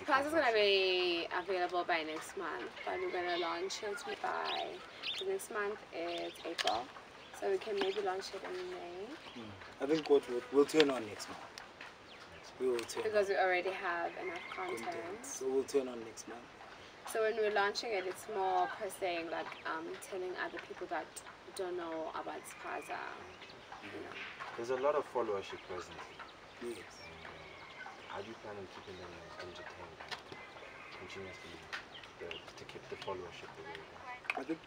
Spaza is going to be available by next month, but we're going to launch it by next month. It's April, so we can maybe launch it in May. I think we'll turn on next month. We will turn because we already have enough content. So we'll turn on next month. So when we're launching it, it's more per se like telling other people that don't know about Spaza. You know. There's a lot of followership presently. Yes. How do you plan on keeping them entertained continuously to keep the followership away? I think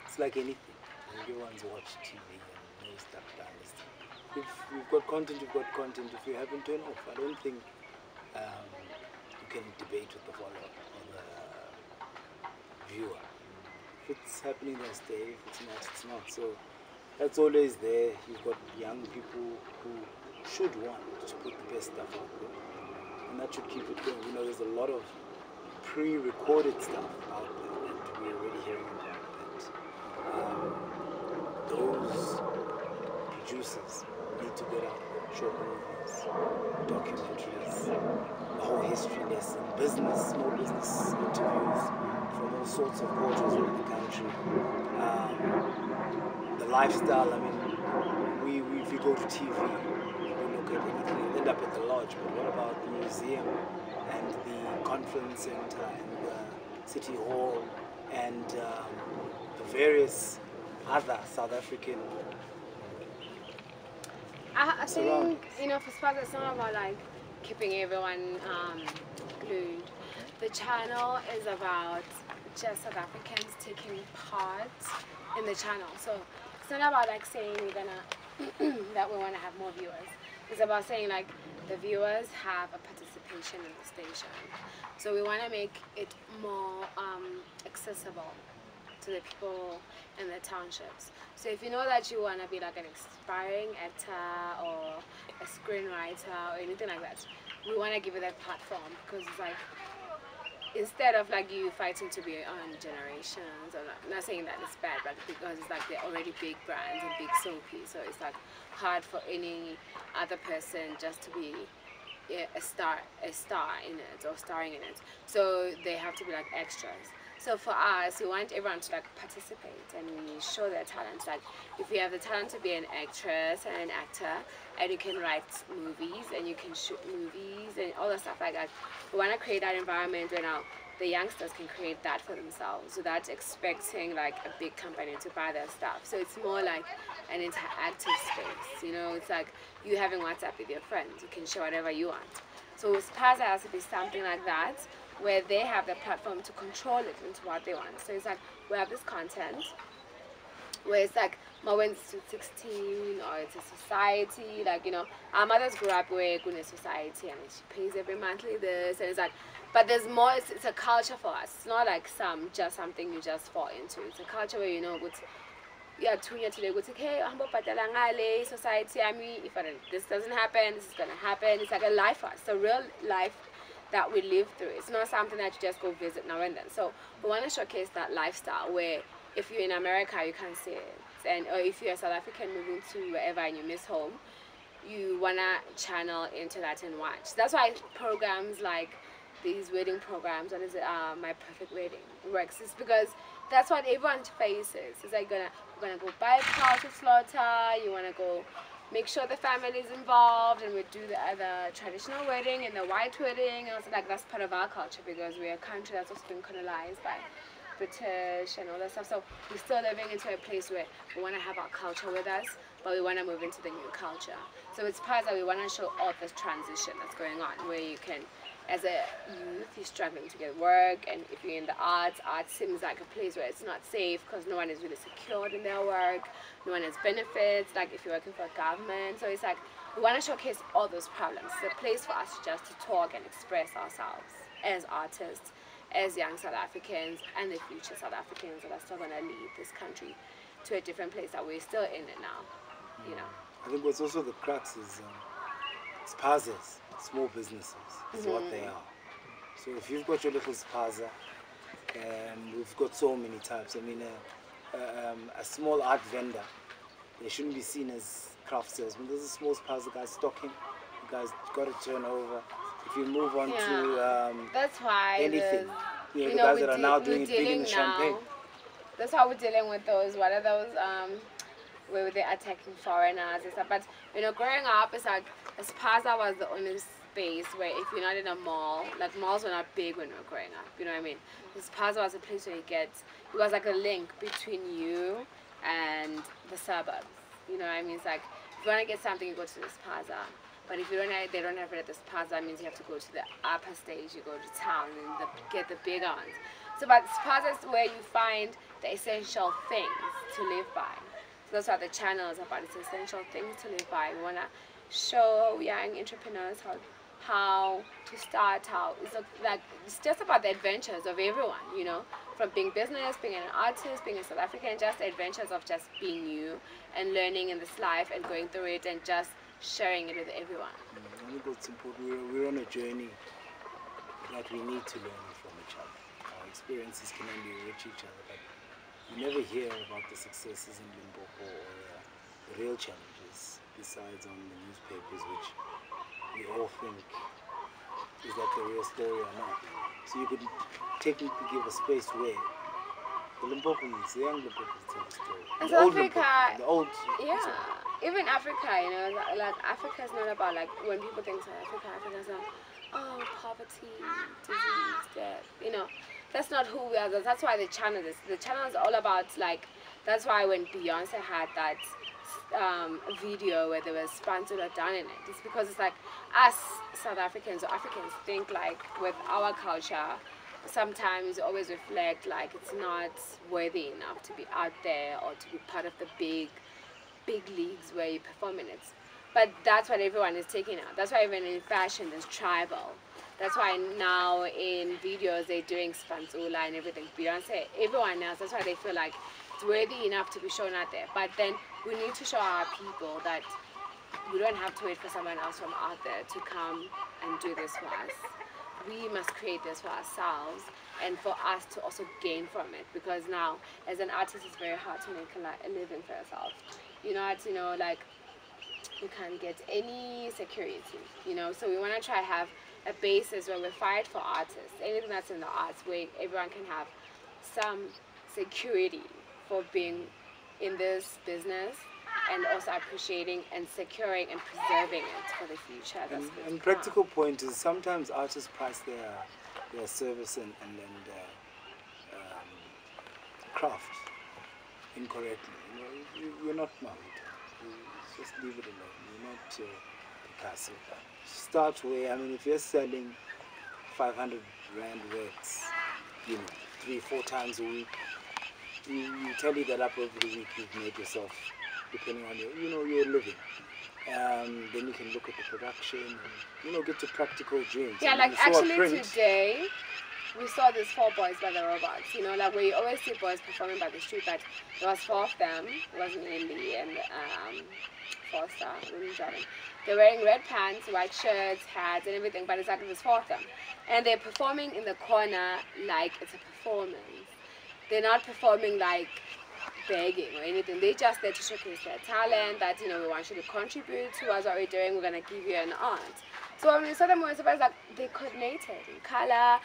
it's like anything. Everyone's watched TV and knows stuff down this thing. If you've got content, you've got content. If you haven't, turn off. I don't think you can debate with the follower or the viewer. If it's happening, then stay. If it's not, it's not. So that's always there. You've got young people who should want to put the best stuff out there, and that should keep it going. You know, there's a lot of pre-recorded stuff out there that we're already hearing about. That those producers need to get out short movies, documentaries, the whole history lesson, business, small business interviews from all sorts of quarters around the country. The lifestyle. I mean, if you go to TV. Anything, you end up at the lodge, but what about the museum and the conference center and the city hall and the various other South African I think, you know, for Spaza, it's not about like keeping everyone glued. The channel is about just South Africans taking part in the channel. So it's not about like saying we're gonna that we want to have more viewers. It's about saying like the viewers have a participation in the station. So we want to make it more accessible to the people in the townships. So if you know that you want to be like an aspiring actor or a screenwriter or anything like that, we want to give you that platform, because it's like, instead of like you fighting to be on Generations, or not saying that it's bad, but because it's like they're already big brands and big soapy, so it's like hard for any other person just to be a star in it or starring in it. So they have to be like extras. So for us, we want everyone to like participate and we show their talents. Like if you have the talent to be an actress and an actor, and you can write movies and you can shoot movies and all that stuff like that, we want to create that environment where now the youngsters can create that for themselves without expecting like a big company to buy their stuff. So it's more like an interactive space, you know. It's like you having WhatsApp with your friends. You can share whatever you want. So Spaza has to be something like that, where they have the platform to control it into what they want. So it's like we have this content where it's like when it's 16 or it's a society, like, you know, our mothers grew up where in a society and she pays every monthly this, and it's like, but there's more. It's a culture for us. It's not like just something you just fall into. It's a culture where, you know, yeah, 2 years today, okay, society. I mean, if this doesn't happen, this is gonna happen. It's like a life for us. It's a real life that we live through. It's not something that you just go visit now and then. So we want to showcase that lifestyle where if you're in America, you can't see it, and or if you're a South African moving to wherever and you miss home, you wanna channel into that and watch. That's why programs like these wedding programs, what is it, My Perfect Wedding, works. It's because that's what everyone faces. It's like we're gonna go buy a cow to slaughter. You wanna go make sure the family is involved, and we do the other traditional wedding and the white wedding. And also like that's part of our culture because we're a country that's also been colonized by British and all that stuff. So we're still living into a place where we want to have our culture with us, but we want to move into the new culture. So it's part that we want to show all this transition that's going on, where you can, as a youth, you're struggling to get work, and if you're in the arts seems like a place where it's not safe because no one is really secured in their work, no one has benefits, like if you're working for a government. So it's like we want to showcase all those problems. It's a place for us just to talk and express ourselves as artists, as young South Africans, and the future South Africans that are still going to lead this country to a different place that we're still in it now, you know. I think what's also the crux is spazas, small businesses, is what they are. So if you've got your little spaza, and we've got so many types. I mean, a small art vendor, they shouldn't be seen as craft salesmen. There's a small spaza guy stocking. The guy's got a turnover. if you move on Yeah. to That's why anything, there's- the guys that are now doing it big in dealing the champagne. That's how we're dealing with those. What are those? Where they're attacking foreigners and stuff. But growing up, it's like Spaza was the only space where if you're not in a mall, like malls were not big when we were growing up. You know what I mean? Spaza was a place where it was like a link between you and the suburbs. You know what I mean? It's like if you want to get something, you go to the Spaza. But if they don't have it at the Spaza, that means you have to go to the upper stage. You go to town and get the bigger ones. So, but Spaza is where you find the essential things to live by. So that's what the channel is about. It's essential things to live by. We want to show young entrepreneurs how to start out. It's just about the adventures of everyone, from being business, being an artist, being a South African, just the adventures of just being you and learning in this life and going through it and just sharing it with everyone. I think it's important. We're on a journey that we need to learn from each other. Our experiences can only enrich each other, but you never hear about the successes in Limpopo or the real challenges besides on the newspapers, which we all think is that the real story or not. So you could technically give a space where the Limpopans, the young Limpopans tell the story. The old Africa, the old, even Africa, like Africa is not about like when people think South Africa, Africa's like, poverty, disease, death, that's not who we are. That's why the channel is all about like, that's why when Beyonce had that video where there was Spantula done in it, it's because it's like us South Africans or Africans think like with our culture, sometimes always reflect like it's not worthy enough to be out there or to be part of the big leagues where you perform in it. But that's what everyone is taking out. That's why even in fashion there's tribal. That's why now in videos they're doing Spantula and everything. Beyonce, everyone else, that's why they feel like it's worthy enough to be shown out there. But then we need to show our people that we don't have to wait for someone else from out there to come and do this for us. We must create this for ourselves and for us to also gain from it, because now as an artist it's very hard to make a living for yourself. Like you can't get any security, so we want to try have a basis where we fight for artists, anything that's in the arts, where everyone can have some security for being in this business and also appreciating and securing and preserving it for the future. And practical point is sometimes artists price their service and craft incorrectly. You're not married. Just leave it alone. You're not Picasso. Start where, if you're selling 500 Rand works, 3-4 times a week, you tally that up every week. You've made yourself, depending on your living. Then you can look at the production and get to practical dreams. Yeah, like actually today we saw these 4 boys by the robots. Like where you always see boys performing by the street, but there was 4 of them. It wasn't Andy and Foster, driving. They're wearing red pants, white shirts, hats, and everything, but it's like there's 4 of them, and they're performing in the corner like it's a performance. They're not performing like begging or anything. They're just there to showcase their talent, that we want you to contribute towards what we're doing, we're gonna give you an art. So when we saw them, we were surprised, like they coordinated in color.